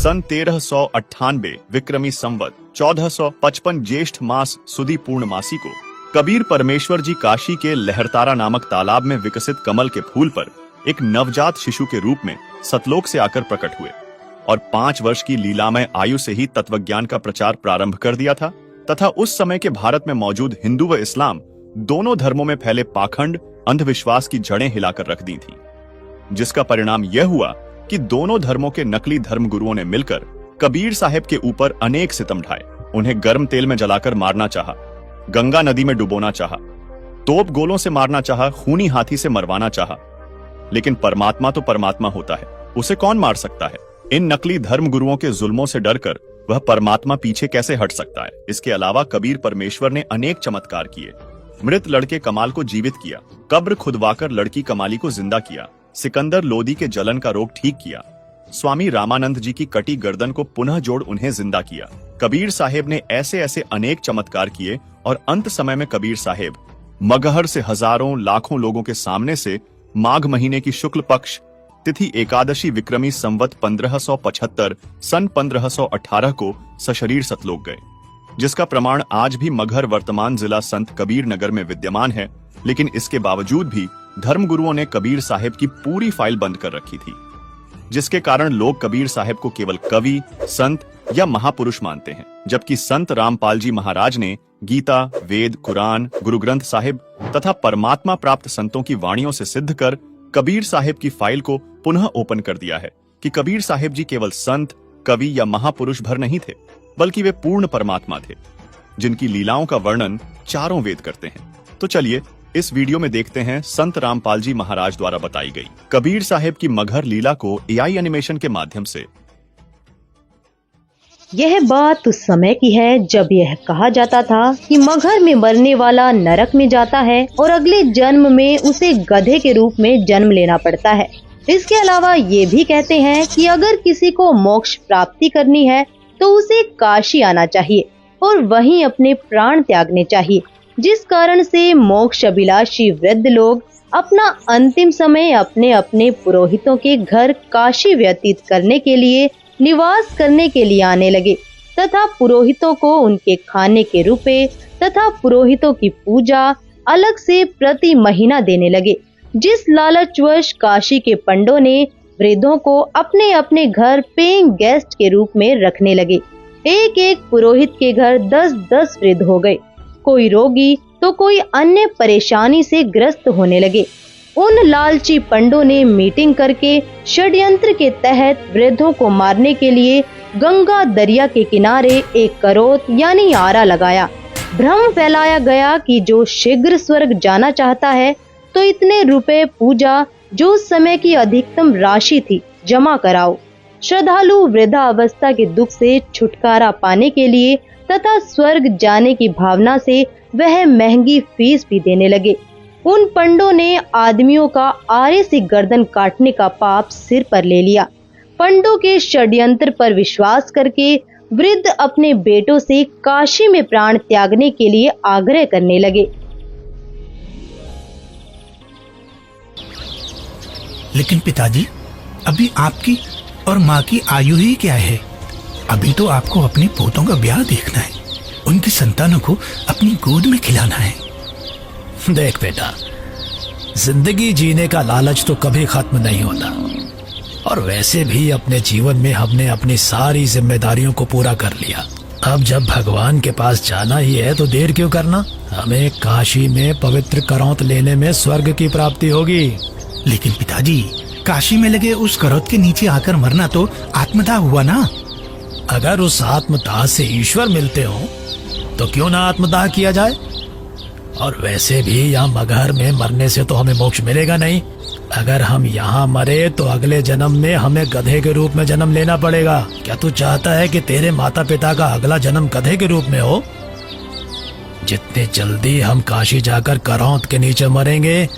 सन 1398 विक्रमी संवत 1455 ज्येष्ठ मास सुदी पूर्णमासी को कबीर परमेश्वर जी काशी के लहरतारा नामक तालाब में विकसित कमल के फूल पर एक नवजात शिशु के रूप में सतलोक से आकर प्रकट हुए और 5 वर्ष की लीलामय आयु से ही तत्वज्ञान का प्रचार प्रारंभ कर दिया था तथा उस समय के भारत में मौजूद हिंदू व इस्लाम दोनों धर्मों में फैले पाखंड अंधविश्वास की जड़ें हिलाकर रख दी थी, जिसका परिणाम यह हुआ कि दोनों धर्मों के नकली धर्म गुरुओं ने मिलकर कबीर साहब के ऊपर अनेक सितम ढाए। उन्हें गर्म तेल में जलाकर मारना चाहा, गंगा नदी में डुबोना चाहा, तोप गोलों से मारना चाहा, खूनी हाथी से मरवाना चाहा। लेकिन परमात्मा तो परमात्मा होता है, उसे कौन मार सकता है? इन नकली धर्म गुरुओं के जुल्मों से डरकर वह परमात्मा पीछे कैसे हट सकता है? इसके अलावा कबीर परमेश्वर ने अनेक चमत्कार किए। मृत लड़के कमाल को जीवित किया, कब्र खुदवाकर लड़की कमाली को जिंदा किया, सिकंदर लोदी के जलन का रोग ठीक किया, स्वामी रामानंद जी की कटी गर्दन को पुनः जोड़ उन्हें जिंदा किया। कबीर साहेब ने ऐसे ऐसे अनेक चमत्कार किए और अंत समय में कबीर साहेब मगहर से हजारों लाखों लोगों के सामने से माघ महीने की शुक्ल पक्ष तिथि एकादशी विक्रमी संवत 1575 सन 1518 को सशरीर सतलोक गए, जिसका प्रमाण आज भी मगहर वर्तमान जिला संत कबीर नगर में विद्यमान है। लेकिन इसके बावजूद भी धर्मगुरुओं ने कबीर साहेब की पूरी फाइल बंद कर रखी थी, जिसके कारण लोग कबीर साहेब को केवल कवि, संत या महापुरुष मानते हैं, जबकि संत रामपाल जी महाराज ने गीता, वेद, कुरान, गुरु ग्रंथ साहिब तथा परमात्मा प्राप्त संतों की वाणियों से सिद्ध कर कबीर साहेब की फाइल को पुनः ओपन कर दिया है कि कबीर साहेब जी केवल संत, कवि या महापुरुष भर नहीं थे, बल्कि वे पूर्ण परमात्मा थे, जिनकी लीलाओं का वर्णन चारों वेद करते हैं। तो चलिए इस वीडियो में देखते हैं संत रामपाल जी महाराज द्वारा बताई गई कबीर साहेब की मगहर लीला को एआई एनिमेशन के माध्यम से। यह बात उस समय की है जब यह कहा जाता था कि मगहर में मरने वाला नरक में जाता है और अगले जन्म में उसे गधे के रूप में जन्म लेना पड़ता है। इसके अलावा ये भी कहते हैं कि अगर किसी को मोक्ष प्राप्ति करनी है तो उसे काशी आना चाहिए और वहीं अपने प्राण त्यागने चाहिए, जिस कारण से मोक्ष अभिलाषी वृद्ध लोग अपना अंतिम समय अपने अपने पुरोहितों के घर काशी व्यतीत करने के लिए, निवास करने के लिए आने लगे तथा पुरोहितों को उनके खाने के रुपए तथा पुरोहितों की पूजा अलग से प्रति महीना देने लगे, जिस लालचवश काशी के पंडों ने वृद्धों को अपने अपने घर पेइंग गेस्ट के रूप में रखने लगे। एक एक पुरोहित के घर 10-10 वृद्ध हो गए, कोई रोगी तो कोई अन्य परेशानी से ग्रस्त होने लगे। उन लालची पंडों ने मीटिंग करके षड्यंत्र के तहत वृद्धों को मारने के लिए गंगा दरिया के किनारे एक करोत यानी आरा लगाया। भ्रम फैलाया गया कि जो शीघ्र स्वर्ग जाना चाहता है तो इतने रुपए पूजा, जो उस समय की अधिकतम राशि थी, जमा कराओ। श्रद्धालु वृद्धावस्था के दुख से छुटकारा पाने के लिए तथा स्वर्ग जाने की भावना से वह महंगी फीस भी देने लगे। उन पंडों ने आदमियों का आरे से गर्दन काटने का पाप सिर पर ले लिया। पंडों के षड्यंत्र पर विश्वास करके वृद्ध अपने बेटों से काशी में प्राण त्यागने के लिए आग्रह करने लगे। लेकिन पिताजी, अभी आपकी और माँ की आयु ही क्या है? अभी तो आपको अपने पोतों का ब्याह देखना है, उनकी संतानों को अपनी गोद में खिलाना है। देख बेटा, जिंदगी जीने का लालच तो कभी खत्म नहीं होता, और वैसे भी अपने जीवन में हमने अपनी सारी जिम्मेदारियों को पूरा कर लिया। अब जब भगवान के पास जाना ही है तो देर क्यों करना? हमें काशी में पवित्र करौत लेने में स्वर्ग की प्राप्ति होगी। लेकिन पिताजी, काशी में लगे उस करौत के नीचे आकर मरना तो आत्मदाह हुआ ना? अगर उस आत्मदाह से ईश्वर मिलते हो तो क्यों ना आत्मदाह किया जाए? और वैसे भी यहाँ मगहर में मरने से तो हमें मोक्ष मिलेगा नहीं। अगर हम यहाँ मरे तो अगले जन्म में हमें गधे के रूप में जन्म लेना पड़ेगा। क्या तू चाहता है कि तेरे माता पिता का अगला जन्म गधे के रूप में हो? जितने जल्दी हम काशी जाकर करौत के नीचे मरेंगे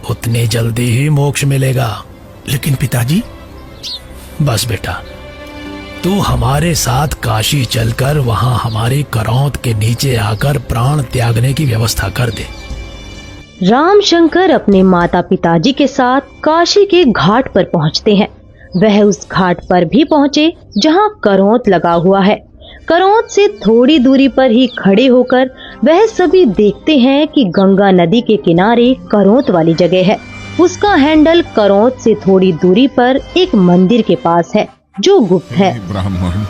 उतनी जल्दी ही मोक्ष मिलेगा। लेकिन पिताजी, बस बेटा, तू हमारे साथ काशी चलकर वहाँ हमारी करौत के नीचे आकर प्राण त्यागने की व्यवस्था कर दे। रामशंकर अपने माता पिताजी के साथ काशी के घाट पर पहुंचते हैं। वह उस घाट पर भी पहुँचे जहाँ करौंत लगा हुआ है। करौंत से थोड़ी दूरी पर ही खड़े होकर वह सभी देखते हैं कि गंगा नदी के किनारे करौंत वाली जगह है। उसका हैंडल करौंत से थोड़ी दूरी पर एक मंदिर के पास है जो गुप्त है। ब्राह्मण,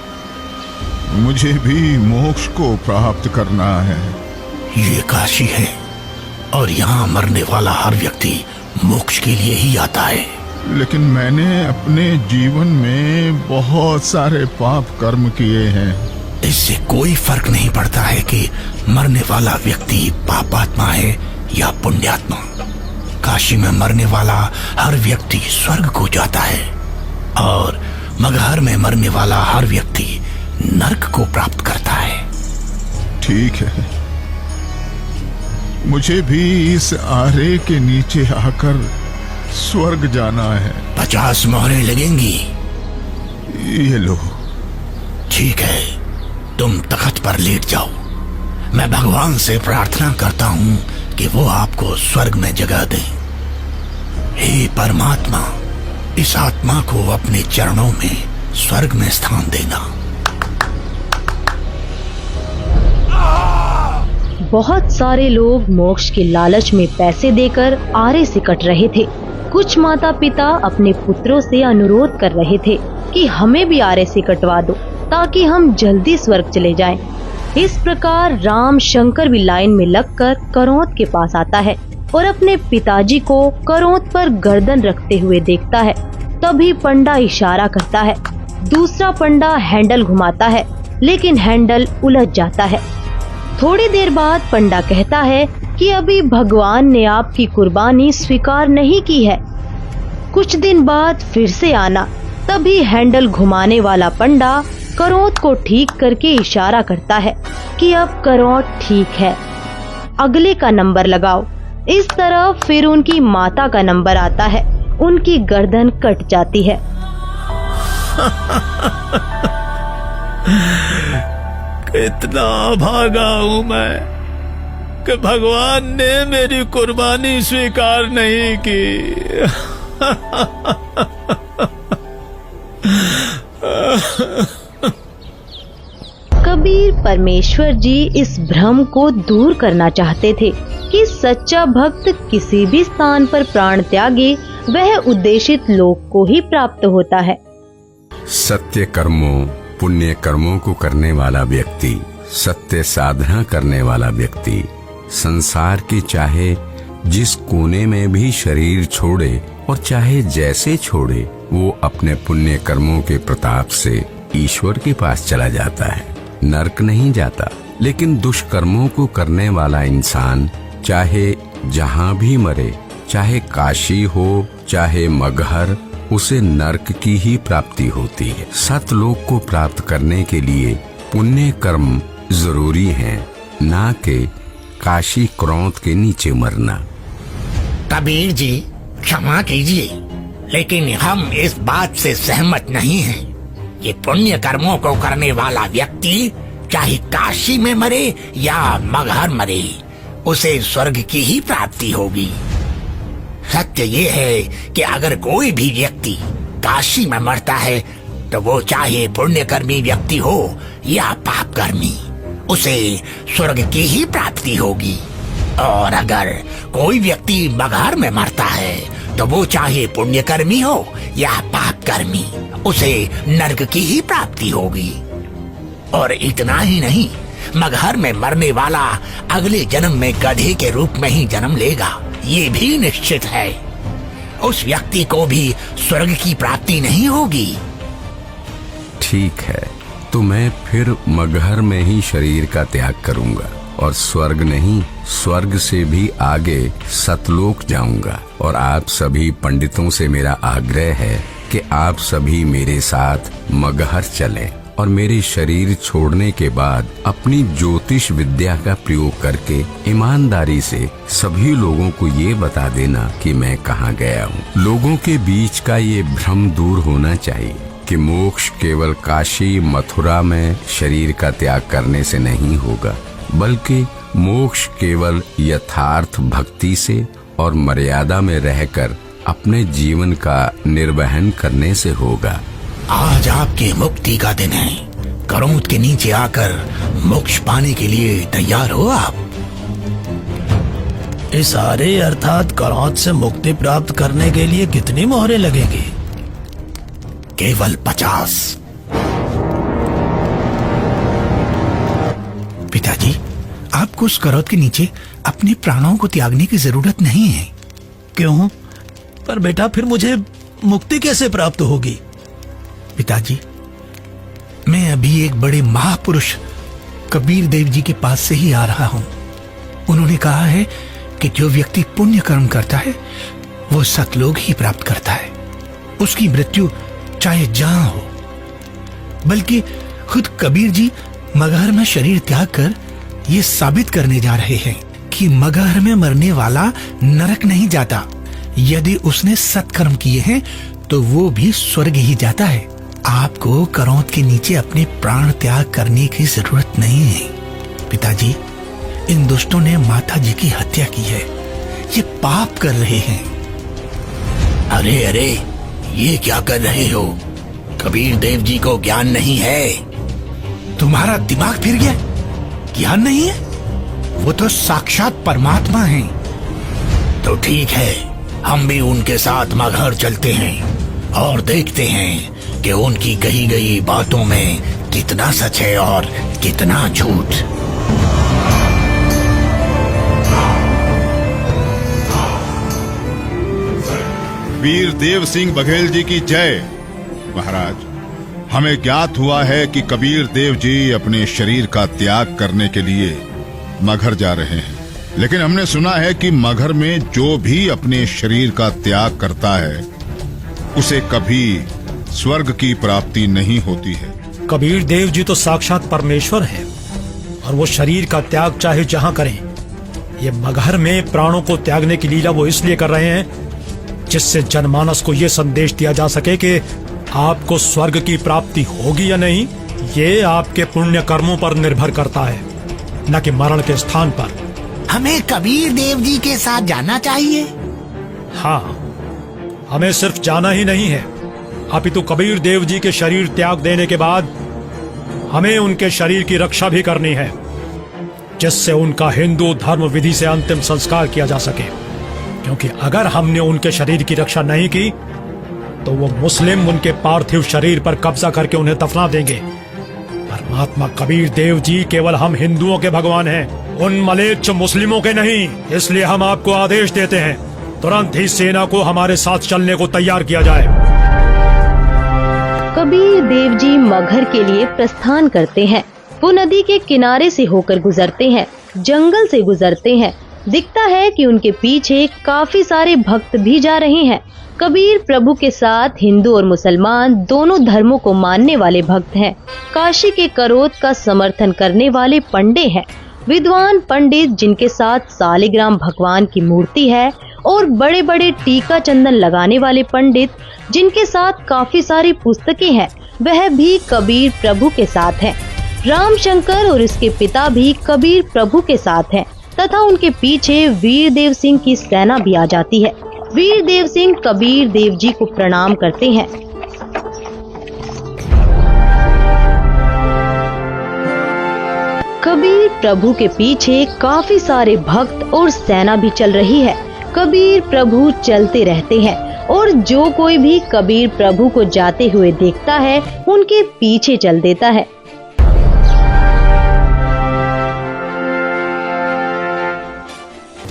मुझे भी मोक्ष को प्राप्त करना है। ये काशी है और यहाँ मरने वाला हर व्यक्ति मोक्ष के लिए ही आता है। लेकिन मैंने अपने जीवन में बहुत सारे पाप कर्म किए हैं। इससे कोई फर्क नहीं पड़ता है कि मरने वाला व्यक्ति पापात्मा है या पुण्यात्मा। काशी में मरने वाला हर व्यक्ति स्वर्ग को जाता है और मगहर में मरने वाला हर व्यक्ति नरक को प्राप्त करता है। ठीक है, मुझे भी इस आरे के नीचे आकर स्वर्ग जाना है। 50 मोहरें लगेंगी। ये लो। ठीक है, तुम तख्त पर लेट जाओ। मैं भगवान से प्रार्थना करता हूँ कि वो आपको स्वर्ग में जगह दे। हे परमात्मा, इस आत्मा को अपने चरणों में स्वर्ग में स्थान देना। बहुत सारे लोग मोक्ष के लालच में पैसे देकर आरे से कट रहे थे। कुछ माता पिता अपने पुत्रों से अनुरोध कर रहे थे कि हमें भी आरे से कटवा दो ताकि हम जल्दी स्वर्ग चले जाएं। इस प्रकार राम शंकर भी लाइन में लगकर करौंत के पास आता है और अपने पिताजी को करौंत पर गर्दन रखते हुए देखता है। तभी पंडा इशारा करता है। दूसरा पंडा हैंडल घुमाता है लेकिन हैंडल उलझ जाता है। थोड़ी देर बाद पंडा कहता है कि अभी भगवान ने आपकी कुर्बानी स्वीकार नहीं की है, कुछ दिन बाद फिर से आना। तभी हैंडल घुमाने वाला पंडा करौंत को ठीक करके इशारा करता है कि अब करौंत ठीक है, अगले का नंबर लगाओ। इस तरह फिर उनकी माता का नंबर आता है। उनकी गर्दन कट जाती है। कितना भागा हूं मैं कि भगवान ने मेरी कुर्बानी स्वीकार नहीं की। कबीर परमेश्वर जी इस भ्रम को दूर करना चाहते थे कि सच्चा भक्त किसी भी स्थान पर प्राण त्यागे वह उद्देशित लोक को ही प्राप्त होता है। सत्य कर्मों, पुण्य कर्मों को करने वाला व्यक्ति, सत्य साधना करने वाला व्यक्ति संसार के चाहे जिस कोने में भी शरीर छोड़े और चाहे जैसे छोड़े, वो अपने पुण्य कर्मों के प्रताप से ईश्वर के पास चला जाता है, नरक नहीं जाता। लेकिन दुष्कर्मों को करने वाला इंसान चाहे जहाँ भी मरे, चाहे काशी हो चाहे मगहर, उसे नरक की ही प्राप्ति होती है। सतलोक को प्राप्त करने के लिए पुण्य कर्म जरूरी हैं, ना कि काशी करौंत के नीचे मरना। कबीर जी क्षमा कीजिए, लेकिन हम इस बात से सहमत नहीं हैं कि पुण्य कर्मों को करने वाला व्यक्ति चाहे काशी में मरे या मगहर मरे, उसे स्वर्ग की ही प्राप्ति होगी। सत्य ये है कि अगर कोई भी व्यक्ति काशी में मरता है तो वो चाहे पुण्यकर्मी व्यक्ति हो या पापकर्मी, उसे स्वर्ग की ही प्राप्ति होगी। और अगर कोई व्यक्ति मगहर में मरता है तो वो चाहे पुण्यकर्मी हो या पापकर्मी, उसे नरक की ही प्राप्ति होगी। और इतना ही नहीं, मगहर में मरने वाला अगले जन्म में गधे के रूप में ही जन्म लेगा, ये भी निश्चित है। उस व्यक्ति को भी स्वर्ग की प्राप्ति नहीं होगी। ठीक है, तो मैं फिर मगहर में ही शरीर का त्याग करूंगा और स्वर्ग नहीं, स्वर्ग से भी आगे सतलोक जाऊंगा। और आप सभी पंडितों से मेरा आग्रह है कि आप सभी मेरे साथ मगहर चलें और मेरे शरीर छोड़ने के बाद अपनी ज्योतिष विद्या का प्रयोग करके ईमानदारी से सभी लोगों को ये बता देना कि मैं कहाँ गया हूँ। लोगों के बीच का ये भ्रम दूर होना चाहिए कि मोक्ष केवल काशी मथुरा में शरीर का त्याग करने से नहीं होगा, बल्कि मोक्ष केवल यथार्थ भक्ति से और मर्यादा में रहकर अपने जीवन का निर्वहन करने से होगा। आज आपकी मुक्ति का दिन है। करोंद के नीचे आकर मोक्ष पाने के लिए तैयार हो आप? इस सारे अर्थात करौंद से मुक्ति प्राप्त करने के लिए कितनी मोहरें लगेंगी? केवल 50। पिताजी, आपको उस करौंद के नीचे अपने प्राणों को त्यागने की जरूरत नहीं है। क्यों? पर बेटा फिर मुझे मुक्ति कैसे प्राप्त होगी? पिताजी, मैं अभी एक बड़े महापुरुष कबीर देव जी के पास से ही आ रहा हूं। उन्होंने कहा है कि जो व्यक्ति पुण्य कर्म करता है वो सतलोक ही प्राप्त करता है। उसकी मृत्यु चाहे जहां हो। बल्कि खुद कबीर जी मगहर में शरीर त्याग कर ये साबित करने जा रहे हैं कि मगहर में मरने वाला नरक नहीं जाता। यदि उसने सत्कर्म किए हैं तो वो भी स्वर्ग ही जाता है। आपको करौंद के नीचे अपने प्राण त्याग करने की जरूरत नहीं है। पिताजी, इन दुष्टों ने माता जी की हत्या की है। ये पाप कर रहे हैं। अरे अरे, ये क्या कर रहे हो? कबीर देव जी को ज्ञान नहीं है। तुम्हारा दिमाग फिर गया? ज्ञान नहीं है? वो तो साक्षात परमात्मा हैं। तो ठीक है, हम भी उनके साथ मगहर चलते हैं और देखते हैं कि उनकी कही गई बातों में कितना सच है और कितना झूठ। वीर देव सिंह बघेल जी की जय। महाराज, हमें ज्ञात हुआ है कि कबीर देव जी अपने शरीर का त्याग करने के लिए मगहर जा रहे हैं। लेकिन हमने सुना है कि मगहर में जो भी अपने शरीर का त्याग करता है उसे कभी स्वर्ग की प्राप्ति नहीं होती है। कबीर देव जी तो साक्षात परमेश्वर है और वो शरीर का त्याग चाहे जहां करें। ये मगहर में प्राणों को त्यागने की लीला वो इसलिए कर रहे हैं जिससे जनमानस को ये संदेश दिया जा सके कि आपको स्वर्ग की प्राप्ति होगी या नहीं, ये आपके पुण्य कर्मों पर निर्भर करता है, न कि मरण के स्थान पर। हमें कबीर देव जी के साथ जाना चाहिए। हाँ, हमें सिर्फ जाना ही नहीं है, अपितु कबीर देव जी के शरीर त्याग देने के बाद हमें उनके शरीर की रक्षा भी करनी है, जिससे उनका हिंदू धर्म विधि से अंतिम संस्कार किया जा सके। क्योंकि अगर हमने उनके शरीर की रक्षा नहीं की तो वो मुस्लिम उनके पार्थिव शरीर पर कब्जा करके उन्हें दफना देंगे। परमात्मा कबीर देव जी केवल हम हिंदुओं के भगवान हैं, उन मलेच्छ मुस्लिमों के नहीं। इसलिए हम आपको आदेश देते हैं, तुरंत ही सेना को हमारे साथ चलने को तैयार किया जाए। कबीर देव जी मगहर के लिए प्रस्थान करते हैं। वो नदी के किनारे से होकर गुजरते हैं, जंगल से गुजरते हैं। दिखता है कि उनके पीछे काफी सारे भक्त भी जा रहे हैं। कबीर प्रभु के साथ हिंदू और मुसलमान दोनों धर्मों को मानने वाले भक्त हैं। काशी के करोत का समर्थन करने वाले पंडे हैं, विद्वान पंडित जिनके साथ सालिग्राम भगवान की मूर्ति है, और बड़े बड़े टीका चंदन लगाने वाले पंडित जिनके साथ काफी सारी पुस्तकें हैं, वह भी कबीर प्रभु के साथ हैं। रामशंकर और उसके पिता भी कबीर प्रभु के साथ हैं तथा उनके पीछे वीर देव सिंह की सेना भी आ जाती है। वीर देव सिंह कबीर देव जी को प्रणाम करते हैं। कबीर प्रभु के पीछे काफी सारे भक्त और सेना भी चल रही है। कबीर प्रभु चलते रहते हैं और जो कोई भी कबीर प्रभु को जाते हुए देखता है उनके पीछे चल देता है।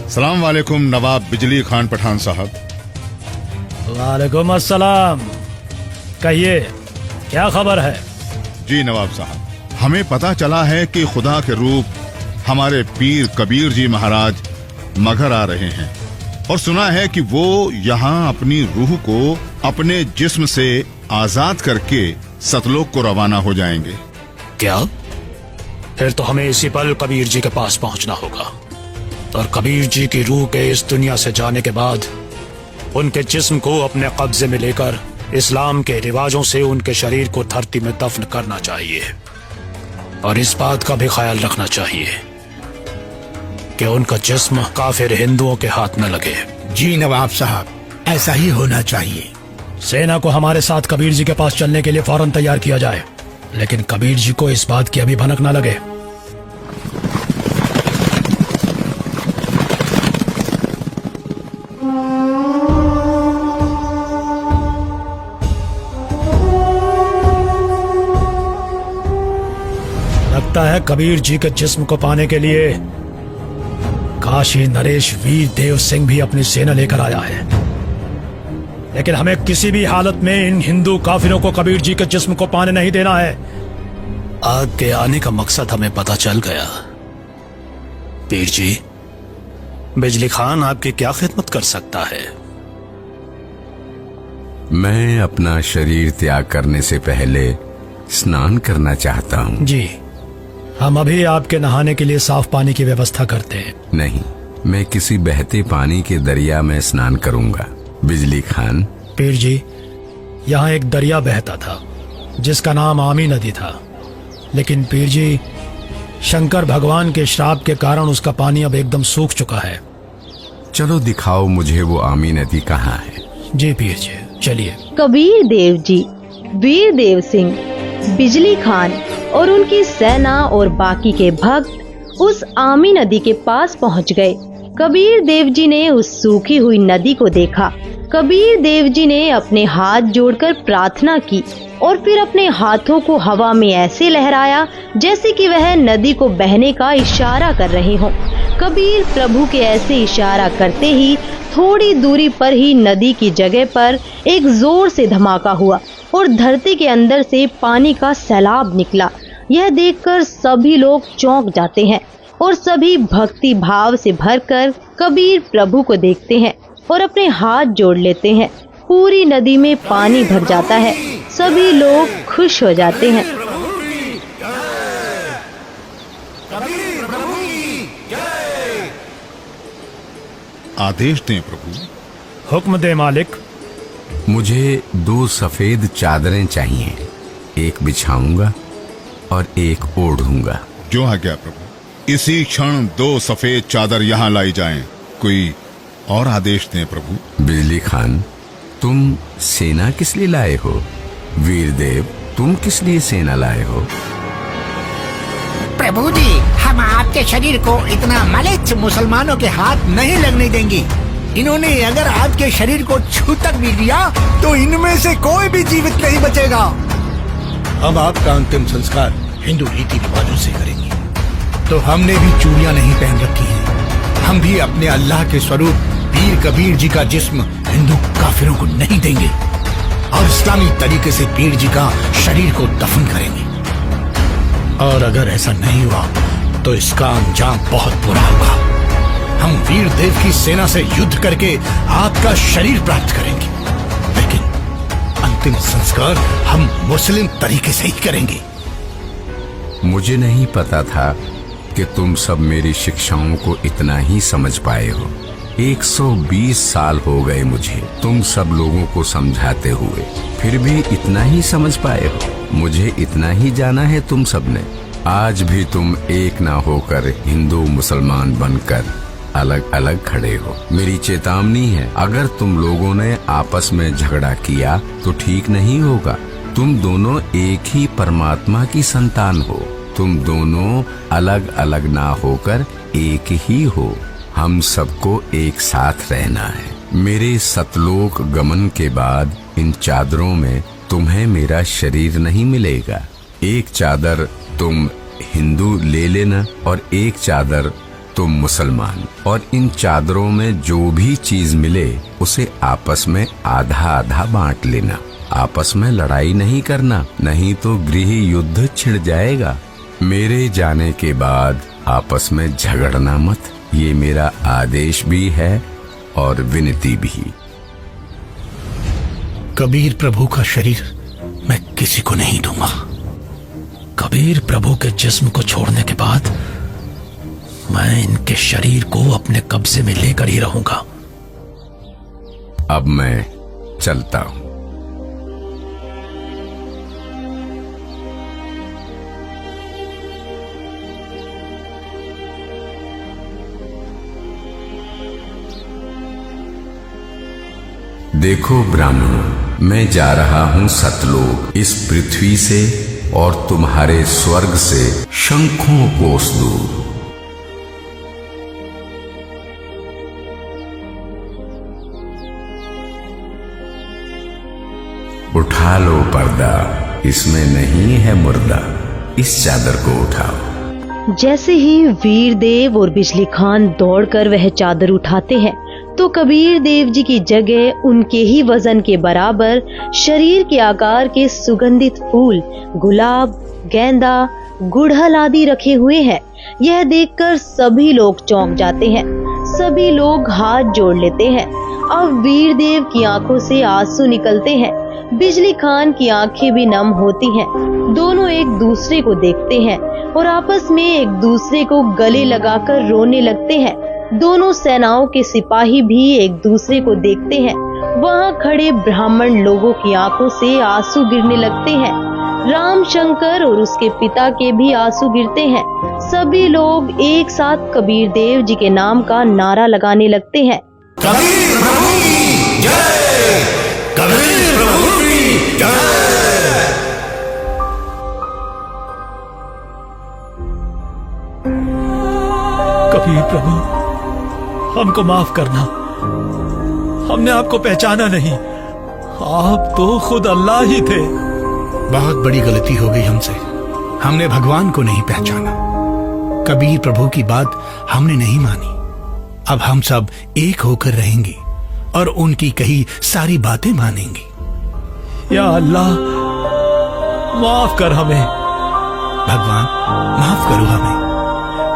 सलाम वालेकुम नवाब बिजली खान पठान साहब। वालेकुम अस्सलाम। कहिए, क्या खबर है? जी नवाब साहब, हमें पता चला है कि खुदा के रूप हमारे पीर कबीर जी महाराज मगहर आ रहे हैं और सुना है कि वो यहाँ अपनी रूह को अपने जिस्म से आजाद करके सतलोक को रवाना हो जाएंगे। क्या? फिर तो हमें इसी पल कबीर जी के पास पहुंचना होगा और कबीर जी की रूह के इस दुनिया से जाने के बाद उनके जिस्म को अपने कब्जे में लेकर इस्लाम के रिवाजों से उनके शरीर को धरती में दफन करना चाहिए। और इस बात का भी ख्याल रखना चाहिए कि उनका जिस्म काफिर हिंदुओं के हाथ न लगे। जी नवाब साहब, ऐसा ही होना चाहिए। सेना को हमारे साथ कबीर जी के पास चलने के लिए फौरन तैयार किया जाए, लेकिन कबीर जी को इस बात की अभी भनक ना लगे। लगता है कबीर जी के जिस्म को पाने के लिए काशी नरेश वीर देव सिंह भी अपनी सेना लेकर आया है, लेकिन हमें किसी भी हालत में इन हिंदू काफिरों को कबीर जी के जिस्म को पाने नहीं देना है। आग के आने का मकसद हमें पता चल गया। पीर जी, बिजली खान आपकी क्या खिदमत कर सकता है? मैं अपना शरीर त्याग करने से पहले स्नान करना चाहता हूँ। जी, हम अभी आपके नहाने के लिए साफ पानी की व्यवस्था करते हैं। नहीं, मैं किसी बहते पानी के दरिया में स्नान करूंगा। बिजली खान। पीर जी, यहाँ एक दरिया बहता था जिसका नाम आमी नदी था, लेकिन पीर जी, शंकर भगवान के श्राप के कारण उसका पानी अब एकदम सूख चुका है। चलो दिखाओ मुझे वो आमी नदी कहाँ है। जी पीर जी, चलिए। कबीर देव जी, वीर देव सिंह, बिजली खान और उनकी सेना और बाकी के भक्त उस आमी नदी के पास पहुंच गए। कबीर देव जी ने उस सूखी हुई नदी को देखा। कबीर देव जी ने अपने हाथ जोड़कर प्रार्थना की और फिर अपने हाथों को हवा में ऐसे लहराया जैसे कि वह नदी को बहने का इशारा कर रहे हों। कबीर प्रभु के ऐसे इशारा करते ही थोड़ी दूरी पर ही नदी की जगह पर एक जोर से धमाका हुआ और धरती के अंदर से पानी का सैलाब निकला। यह देखकर सभी लोग चौंक जाते हैं और सभी भक्ति भाव से भरकर कबीर प्रभु को देखते हैं और अपने हाथ जोड़ लेते हैं। पूरी नदी में पानी भर जाता है। सभी लोग खुश हो जाते हैं। आदेश दें प्रभु। हुक्म दे मालिक। मुझे 2 सफेद चादरें चाहिए, एक बिछाऊंगा और एक ओढ़ूंगा। जो आज्ञा प्रभु। इसी क्षण 2 सफेद चादर यहाँ लाई जाएं। कोई और आदेश दें प्रभु। बिजली खान, तुम सेना किस लिए लाए हो? वीरदेव, तुम किस लिए सेना लाए हो? प्रभु जी, हम आपके शरीर को इतना मलिच्छ मुसलमानों के हाथ नहीं लगने देंगे। इन्होंने अगर आपके शरीर को छू तक भी लिया तो इनमें से कोई भी जीवित नहीं बचेगा। हम आपका अंतिम संस्कार हिंदू रीति रिवाजों से करेंगे। तो हमने भी चूड़ियां नहीं पहन रखी हैं। हम भी अपने अल्लाह के स्वरूप पीर कबीर जी का जिस्म हिंदू काफिरों को नहीं देंगे और इस्लामी तरीके से पीर जी का शरीर को दफन करेंगे। और अगर ऐसा नहीं हुआ तो इसका अंजाम बहुत बुरा होगा। हम वीर देव की सेना से युद्ध करके आपका शरीर प्राप्त करेंगे, लेकिन अंतिम संस्कार हम मुस्लिम तरीके से ही करेंगे। मुझे नहीं पता था कि तुम सब मेरी शिक्षाओं को इतना ही समझ पाए हो। 120 साल हो गए मुझे तुम सब लोगों को समझाते हुए, फिर भी इतना ही समझ पाए हो। मुझे इतना ही जाना है तुम सब ने। आज भी तुम एक ना होकर हिंदू मुसलमान बनकर अलग अलग खड़े हो। मेरी चेतावनी है, अगर तुम लोगों ने आपस में झगड़ा किया तो ठीक नहीं होगा। तुम दोनों एक ही परमात्मा की संतान हो। तुम दोनों अलग अलग ना होकर एक ही हो। हम सबको एक साथ रहना है। मेरे सतलोक गमन के बाद इन चादरों में तुम्हें मेरा शरीर नहीं मिलेगा। एक चादर तुम हिंदू ले लेना और एक चादर तुम मुसलमान, और इन चादरों में जो भी चीज मिले उसे आपस में आधा आधा बांट लेना। आपस में लड़ाई नहीं करना, नहीं तो गृह युद्ध छिड़ जाएगा। मेरे जाने के बाद आपस में झगड़ना मत, ये मेरा आदेश भी है और विनती भी। कबीर प्रभु का शरीर मैं किसी को नहीं दूंगा। कबीर प्रभु के जिस्म को छोड़ने के बाद मैं इनके शरीर को अपने कब्जे में लेकर ही रहूंगा। अब मैं चलता हूँ। देखो ब्राह्मणों, मैं जा रहा हूँ सतलोक, इस पृथ्वी से और तुम्हारे स्वर्ग से शंखों कोस दूर। उठा लो पर्दा, इसमें नहीं है मुर्दा, इस चादर को उठाओ। जैसे ही वीर देव और बिजली खान दौड़कर वह चादर उठाते हैं तो कबीर देव जी की जगह उनके ही वजन के बराबर शरीर के आकार के सुगंधित फूल, गुलाब, गेंदा, गुड़हल आदि रखे हुए हैं। यह देखकर सभी लोग चौंक जाते हैं। सभी लोग हाथ जोड़ लेते हैं। अब वीर देव की आंखों से आंसू निकलते हैं। बिजली खान की आंखें भी नम होती हैं। दोनों एक दूसरे को देखते हैं और आपस में एक दूसरे को गले लगाकर रोने लगते हैं। दोनों सेनाओं के सिपाही भी एक दूसरे को देखते हैं। वहां खड़े ब्राह्मण लोगों की आंखों से आंसू गिरने लगते हैं। राम शंकर और उसके पिता के भी आंसू गिरते हैं। सभी लोग एक साथ कबीर देव जी के नाम का नारा लगाने लगते हैं। कबीर प्रभु की जय, कबीर प्रभु की जय। कबीर प्रभु, हमको माफ करना, हमने आपको पहचाना नहीं। आप तो खुद अल्लाह ही थे। बहुत बड़ी गलती हो गई हमसे, हमने भगवान को नहीं पहचाना। कबीर प्रभु की बात हमने नहीं मानी। अब हम सब एक होकर रहेंगे और उनकी कही सारी बातें मानेंगे। या अल्लाह, माफ कर हमें। भगवान माफ करो हमें।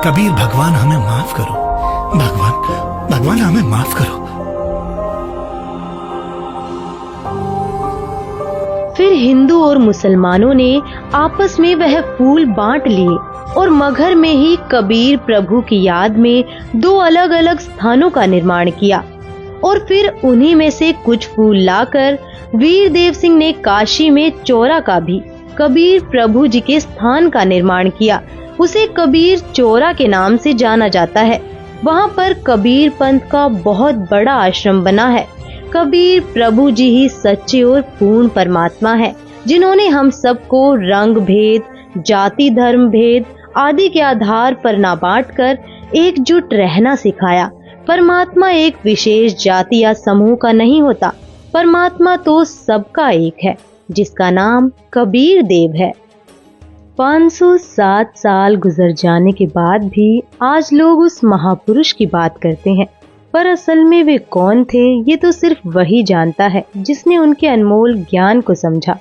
कबीर भगवान हमें माफ करो। भगवान हमें माफ करो। फिर हिंदू और मुसलमानों ने आपस में वह फूल बांट लिए और मगहर में ही कबीर प्रभु की याद में दो अलग अलग स्थानों का निर्माण किया और फिर उन्हीं में से कुछ फूल लाकर वीर देव सिंह ने काशी में चौरा का भी कबीर प्रभु जी के स्थान का निर्माण किया। उसे कबीर चौरा के नाम से जाना जाता है। वहाँ पर कबीर पंथ का बहुत बड़ा आश्रम बना है। कबीर प्रभु जी ही सच्चे और पूर्ण परमात्मा है, जिन्होंने हम सबको रंग भेद, जाति धर्म भेद आदि के आधार पर ना बांटकर एकजुट रहना सिखाया। परमात्मा एक विशेष जाति या समूह का नहीं होता। परमात्मा तो सबका एक है, जिसका नाम कबीर देव है। 507 साल गुजर जाने के बाद भी आज लोग उस महापुरुष की बात करते हैं, पर असल में वे कौन थे ये तो सिर्फ वही जानता है जिसने उनके अनमोल ज्ञान को समझा।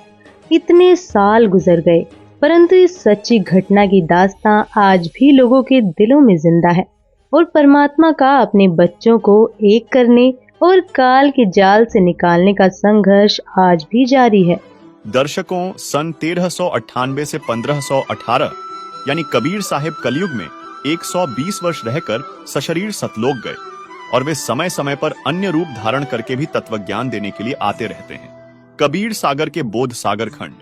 इतने साल गुजर गए, परंतु इस सच्ची घटना की दास्तां आज भी लोगों के दिलों में जिंदा है और परमात्मा का अपने बच्चों को एक करने और काल के जाल से निकालने का संघर्ष आज भी जारी है। दर्शकों, सन 1398 से 1518 यानी कबीर साहिब कलयुग में 120 वर्ष रहकर सशरीर सतलोक गए और वे समय समय पर अन्य रूप धारण करके भी तत्वज्ञान देने के लिए आते रहते हैं। कबीर सागर के बोध सागर खंड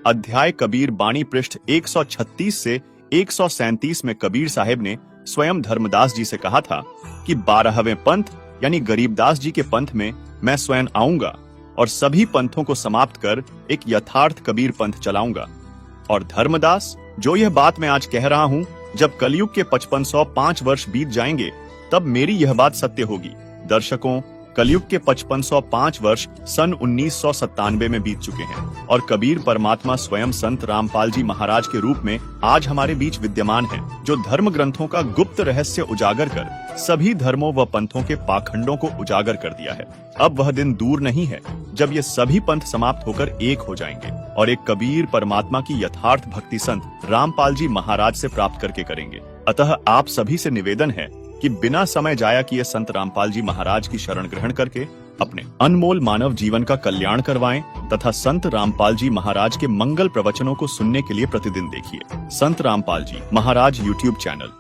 अध्याय कबीर बाणी पृष्ठ 136 से 137 में कबीर साहिब ने स्वयं धर्मदास जी से कहा था कि 12वें पंथ यानी गरीबदास जी के पंथ में मैं स्वयं आऊंगा और सभी पंथों को समाप्त कर एक यथार्थ कबीर पंथ चलाऊंगा। और धर्मदास, जो यह बात मैं आज कह रहा हूँ, जब कलयुग के 5505 वर्ष बीत जाएंगे तब मेरी यह बात सत्य होगी। दर्शकों, कलयुग के 5505 वर्ष सन 1997 में बीत चुके हैं और कबीर परमात्मा स्वयं संत रामपाल जी महाराज के रूप में आज हमारे बीच विद्यमान हैं, जो धर्म ग्रंथों का गुप्त रहस्य उजागर कर सभी धर्मों व पंथों के पाखंडों को उजागर कर दिया है। अब वह दिन दूर नहीं है जब ये सभी पंथ समाप्त होकर एक हो जाएंगे और एक कबीर परमात्मा की यथार्थ भक्ति संत रामपाल जी महाराज से प्राप्त करके करेंगे। अतः आप सभी से निवेदन है कि बिना समय जाया किए संत रामपाल जी महाराज की शरण ग्रहण करके अपने अनमोल मानव जीवन का कल्याण करवाएं तथा संत रामपाल जी महाराज के मंगल प्रवचनों को सुनने के लिए प्रतिदिन देखिए संत रामपाल जी महाराज यूट्यूब चैनल।